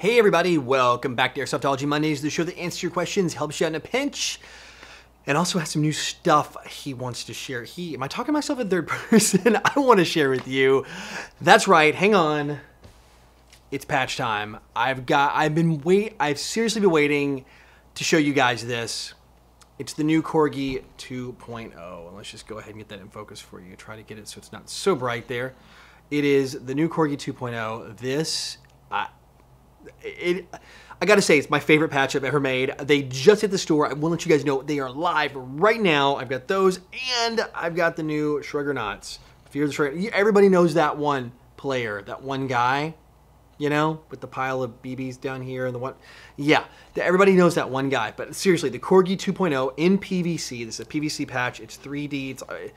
Hey everybody, welcome back to Airsoftology Mondays, the show that answers your questions, helps you out in a pinch, and also has some new stuff he wants to share. Am I talking to myself in third person? I want to share with you. That's right, hang on. It's patch time. I've seriously been waiting to show you guys this. It's the new Corgi 2.0. And let's just go ahead and get that in focus for you. Try to get it so it's not so bright there. It is the new Corgi 2.0. This, I gotta say, it's my favorite patch I've ever made. They just hit the store. I will let you guys know they are live right now. I've got those, and I've got the new Shrugger Knots. Fear the Shrugger. Everybody knows that one player, that one guy, you know, with the pile of BBs down here and the one. Yeah, everybody knows that one guy. But seriously, the Corgi 2.0 in PVC. This is a PVC patch. It's 3D.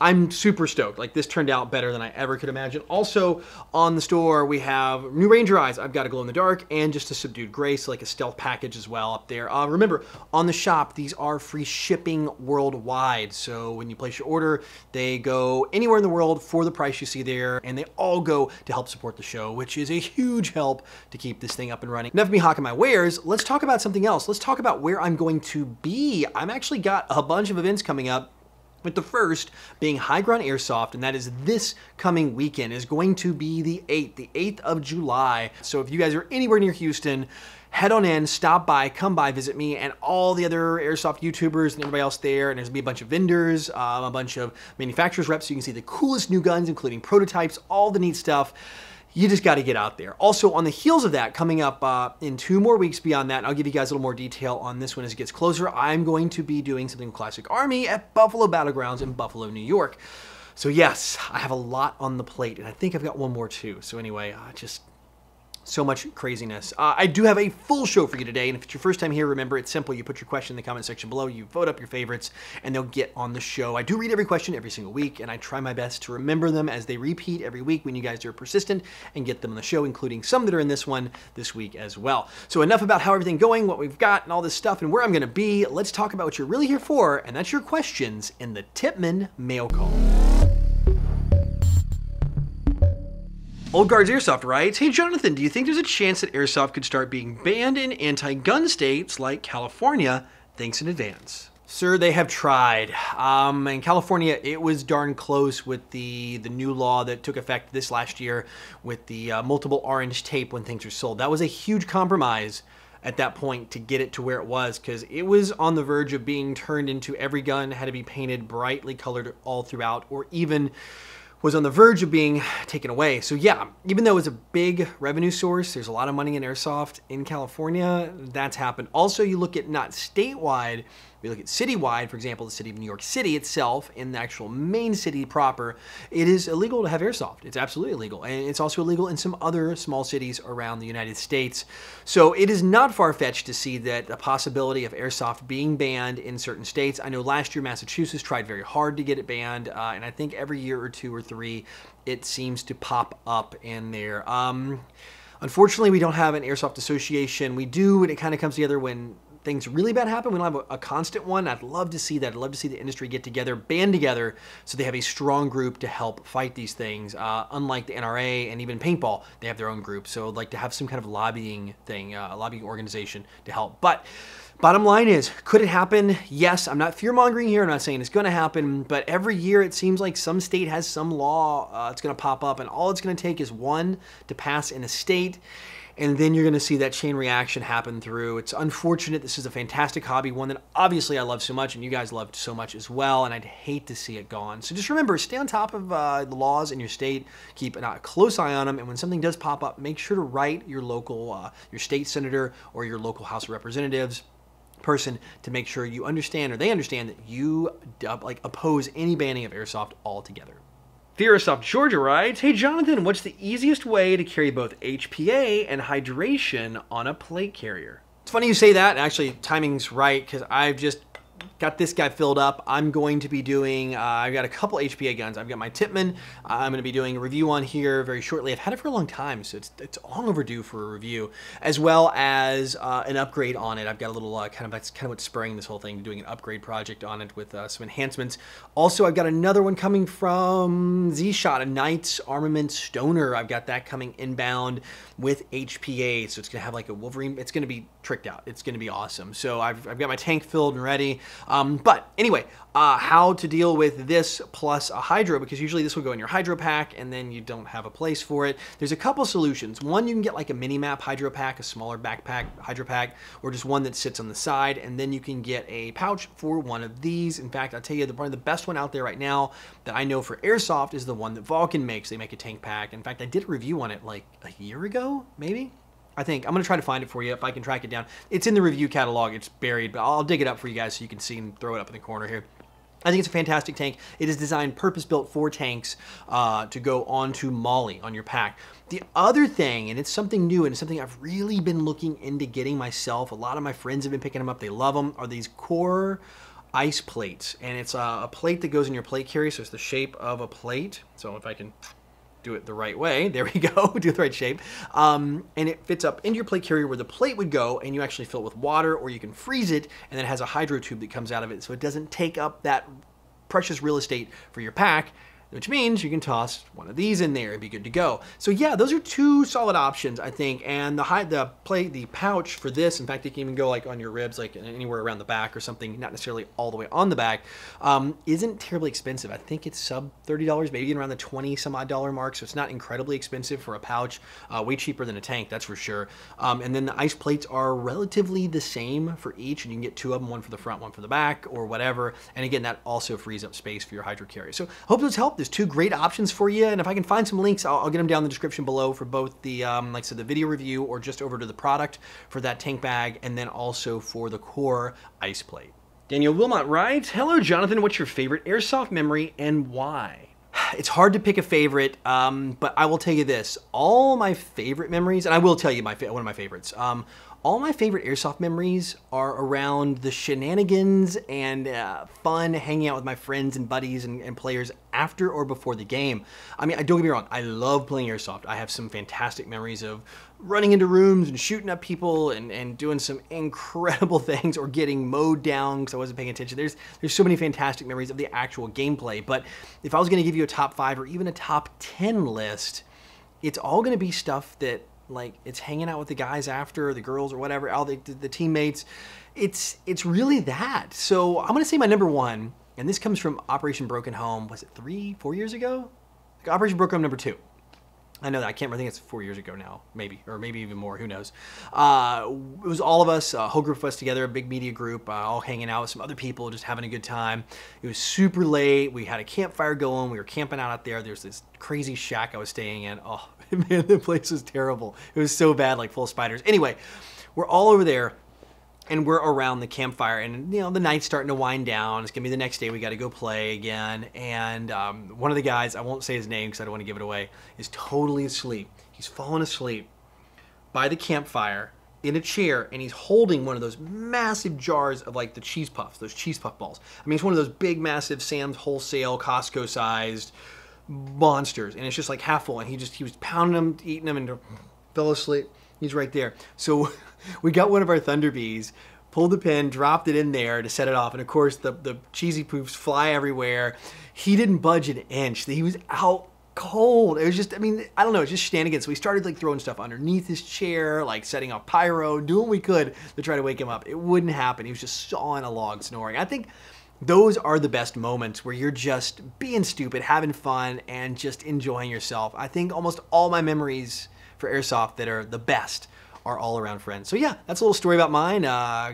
I'm super stoked. Like, this turned out better than I ever could imagine. Also, on the store, we have new Ranger eyes. I've got a glow in the dark and just a subdued gray, so like a stealth package as well up there. Remember, on the shop, these are free shipping worldwide. So when you place your order, they go anywhere in the world for the price you see there, and they all go to help support the show, which is a huge help to keep this thing up and running. Enough of me hawking my wares. Let's talk about something else. Let's talk about where I'm going to be. I'm actually got a bunch of events coming up, with the first being High Ground Airsoft, and that is this coming weekend, is going to be the 8th of July. So if you guys are anywhere near Houston, head on in, stop by, come by, visit me and all the other Airsoft YouTubers and everybody else there. And there's gonna be a bunch of vendors, a bunch of manufacturers reps, so you can see the coolest new guns, including prototypes, all the neat stuff. You just got to get out there. Also, on the heels of that, coming up in 2 more weeks beyond that, and I'll give you guys a little more detail on this one as it gets closer, I'm going to be doing something Classic Army at Buffalo Battlegrounds in Buffalo, New York. So yes, I have a lot on the plate, and I think I've got one more too. So anyway, just so much craziness. I do have a full show for you today, and if it's your first time here, remember, it's simple. You put your question in the comment section below, you vote up your favorites, and they'll get on the show. I do read every question every single week, and I try my best to remember them as they repeat every week when you guys are persistent and get them on the show, including some that are in this one this week as well. So enough about how everything's going, what we've got, and all this stuff, and where I'm going to be. Let's talk about what you're really here for, and that's your questions in the Tippmann mail call. Old Guards Airsoft writes, "Hey Jonathan, do you think there's a chance that Airsoft could start being banned in anti-gun states like California? Thanks in advance." Sir, they have tried. In California, it was darn close with the new law that took effect this last year with the multiple orange tape when things are sold. That was a huge compromise at that point to get it to where it was, because it was on the verge of being turned into every gun had to be painted brightly colored all throughout, or even was on the verge of being taken away. So yeah, even though it's a big revenue source, there's a lot of money in Airsoft in California, that's happened. Also, you look at not statewide, we look at citywide, for example, the city of New York City itself, in the actual main city proper, it is illegal to have Airsoft. It's absolutely illegal. And it's also illegal in some other small cities around the United States. So it is not far-fetched to see that the possibility of Airsoft being banned in certain states. I know last year Massachusetts tried very hard to get it banned, and I think every year or 2 or 3, it seems to pop up in there. Unfortunately, we don't have an Airsoft association. We do, and it kind of comes together when things really bad happen. We don't have a constant one. I'd love to see that. I'd love to see the industry get together, band together, so they have a strong group to help fight these things. Unlike the NRA and even paintball, they have their own group. So I'd like to have some kind of lobbying thing, a lobbying organization to help. But bottom line is, could it happen? Yes, I'm not fear-mongering here. I'm not saying it's going to happen, but every year it seems like some state has some law it's going to pop up, and all it's going to take is one to pass in a state, and then you're going to see that chain reaction happen through. It's unfortunate. This is a fantastic hobby, one that obviously I love so much, and you guys loved so much as well, and I'd hate to see it gone. So just remember, stay on top of the laws in your state, keep a close eye on them, and when something does pop up, make sure to write your local, your state senator or your local House of Representatives person to make sure you understand, or they understand, that you oppose any banning of Airsoft altogether. Airsoft Georgia writes, "Hey Jonathan, what's the easiest way to carry both HPA and hydration on a plate carrier?" It's funny you say that. Actually, timing's right, because I've just got this guy filled up. I'm going to be doing, I've got a couple HPA guns. I've got my Tippmann. I'm going to be doing a review on here very shortly. I've had it for a long time, so it's long overdue for a review, as well as an upgrade on it. I've got a little that's kind of what's spurring this whole thing, doing an upgrade project on it with some enhancements. Also, I've got another one coming from Z-Shot, a Knights Armament Stoner. I've got that coming inbound with HPA, so it's going to have like a Wolverine. It's going to be tricked out. It's going to be awesome. So I've got my tank filled and ready. But anyway, how to deal with this plus a hydro, because usually this will go in your hydro pack and then you don't have a place for it. There's a couple solutions. One, you can get like a mini map hydro pack, a smaller backpack hydro pack, or just one that sits on the side, and then you can get a pouch for one of these. In fact, I'll tell you, probably the best one out there right now that I know for Airsoft is the one that Vulcan makes. They make a tank pack. In fact, I did a review on it like a year ago, maybe? I think. I'm going to try to find it for you if I can track it down. It's in the review catalog. It's buried, but I'll dig it up for you guys so you can see and throw it up in the corner here. I think it's a fantastic tank. It is designed purpose-built for tanks to go onto Molly on your pack. The other thing, and it's something new and it's something I've really been looking into getting myself, a lot of my friends have been picking them up, they love them, are these core ice plates. And it's a plate that goes in your plate carrier, so it's the shape of a plate. So if I can do it the right way, there we go, do the right shape. And it fits up into your plate carrier where the plate would go, and you actually fill it with water, or you can freeze it, and then it has a hydro tube that comes out of it, so it doesn't take up that precious real estate for your pack, which means you can toss one of these in there and be good to go. So yeah, those are two solid options, I think. And the pouch for this, in fact, it can even go like on your ribs, like anywhere around the back or something, not necessarily all the way on the back, isn't terribly expensive. I think it's sub $30, maybe around the 20 some odd dollar mark. So it's not incredibly expensive for a pouch, way cheaper than a tank, that's for sure. And then the ice plates are relatively the same for each, and you can get two of them, one for the front, one for the back, or whatever. And again, that also frees up space for your hydro carrier. So hope those help. There's two great options for you, and if I can find some links, I'll get them down in the description below for both the, like I said, the video review, or just over to the product for that tank bag, and then also for the core ice plate. Daniel Wilmot writes, "Hello, Jonathan. What's your favorite Airsoft memory and why?" It's hard to pick a favorite, but I will tell you this. All my favorite memories, and I will tell you one of my favorites, all my favorite Airsoft memories are around the shenanigans and fun hanging out with my friends and buddies and players after or before the game. I mean, don't get me wrong, I love playing Airsoft. I have some fantastic memories of running into rooms and shooting up people and doing some incredible things, or getting mowed down because I wasn't paying attention. There's so many fantastic memories of the actual gameplay, but if I was gonna give you a top 5 or even a top 10 list, it's all gonna be stuff that, like, it's hanging out with the guys after, the girls or whatever, all the teammates. It's really that. So I'm gonna say my number one, and this comes from Operation Broken Home. Was it 3-4 years ago? Operation Broken Home number 2. I know that, I can't remember, I think it's 4 years ago now, maybe, or maybe even more, who knows. It was all of us, a whole group of us together, a big media group, all hanging out with some other people, just having a good time. It was super late, we had a campfire going, we were camping out there, there's this crazy shack I was staying in. Oh man, the place was terrible. It was so bad, like full of spiders. Anyway, we're all over there, and we're around the campfire, and you know, the night's starting to wind down. It's gonna be the next day, we gotta go play again. And one of the guys, I won't say his name because I don't want to give it away, is totally asleep. He's fallen asleep by the campfire in a chair, and he's holding one of those massive jars of like the cheese puffs, those cheese puff balls. I mean, it's one of those big, massive Sam's wholesale, Costco-sized monsters, and it's just like half full, and he was pounding them, eating them, and fell asleep. He's right there. So we got one of our Thunder Bees, pulled the pin, dropped it in there to set it off, and of course the cheesy poofs fly everywhere. He didn't budge an inch. He was out cold. It was just, I mean, I don't know, it's just shenanigans. So we started like throwing stuff underneath his chair, like setting up pyro, doing what we could to try to wake him up. It wouldn't happen. He was just sawing a log, snoring. I think those are the best moments where you're just being stupid, having fun, and just enjoying yourself. I think almost all my memories for Airsoft that are the best are all around friends. So yeah, that's a little story about mine.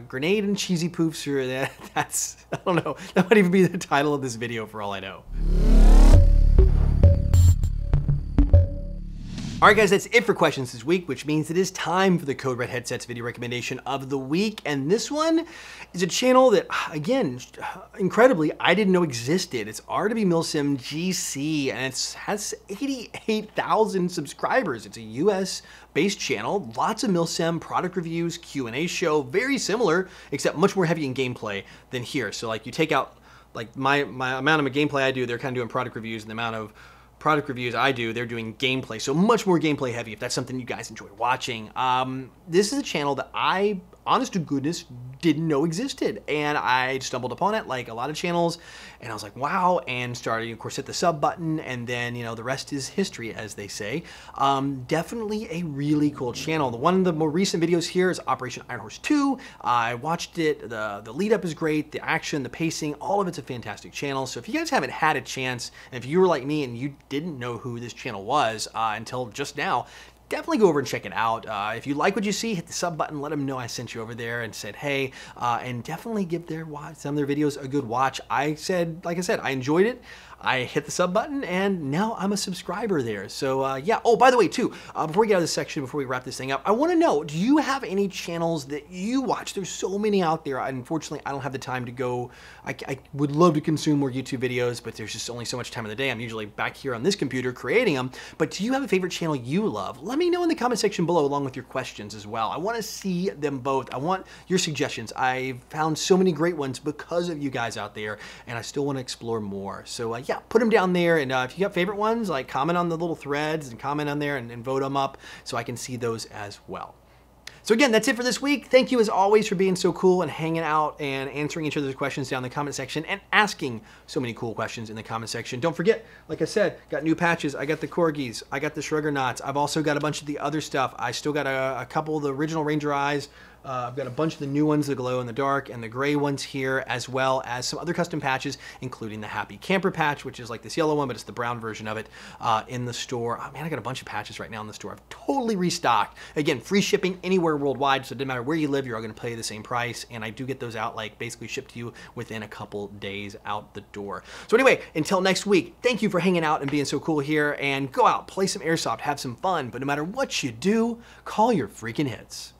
Grenade and cheesy poofs, or that's, I don't know, that might even be the title of this video for all I know. All right, guys, that's it for questions this week, which means it is time for the Code Red Headsets video recommendation of the week. And this one is a channel that, again, incredibly, I didn't know existed. It's R2B Milsim GC, and it has 88,000 subscribers. It's a US-based channel, lots of Milsim product reviews, Q&A show, very similar, except much more heavy in gameplay than here. So like you take out like my amount of gameplay I do, they're kind of doing product reviews, and the amount of product reviews I do, they're doing gameplay. So much more gameplay heavy if that's something you guys enjoy watching. This is a channel that I, honest to goodness, didn't know existed. And I stumbled upon it like a lot of channels, and I was like, wow, and started, of course, hit the sub button, and then, you know, the rest is history, as they say. Definitely a really cool channel. One of the more recent videos here is Operation Iron Horse 2. I watched it. The lead up is great. The action, the pacing, all of it's a fantastic channel. So if you guys haven't had a chance, and if you were like me and you didn't know who this channel was until just now, definitely go over and check it out. If you like what you see, hit the sub button, let them know I sent you over there and said hey, and definitely give some of their videos a good watch. Like I said, I enjoyed it. I hit the sub button, and now I'm a subscriber there. So yeah. Oh, by the way, too, before we get out of this section, before we wrap this thing up, I want to know, do you have any channels that you watch? There's so many out there. Unfortunately, I don't have the time to go. I would love to consume more YouTube videos, but there's just only so much time of the day. I'm usually back here on this computer creating them. But do you have a favorite channel you love? Let me know in the comment section below, along with your questions as well. I want to see them both. I want your suggestions. I've found so many great ones because of you guys out there, and I still want to explore more. So yeah, put them down there, and if you got favorite ones, like comment on the little threads and comment on there and vote them up so I can see those as well. So again, that's it for this week. Thank you as always for being so cool and hanging out and answering each other's questions down in the comment section and asking so many cool questions in the comment section. Don't forget, like I said, got new patches. I got the Corgis. I got the Shruggerknots. I've also got a bunch of the other stuff. I still got a couple of the original Ranger Eyes. I've got a bunch of the new ones, the glow in the dark, and the gray ones here, as well as some other custom patches, including the Happy Camper patch, which is like this yellow one, but it's the brown version of it in the store. Oh man, I got a bunch of patches right now in the store. I've totally restocked. Again, free shipping anywhere worldwide, so it doesn't matter where you live, you're all gonna pay the same price, and I do get those out, like basically shipped to you within a couple days out the door. So anyway, until next week, thank you for hanging out and being so cool here, and go out, play some Airsoft, have some fun, but no matter what you do, call your freaking hits.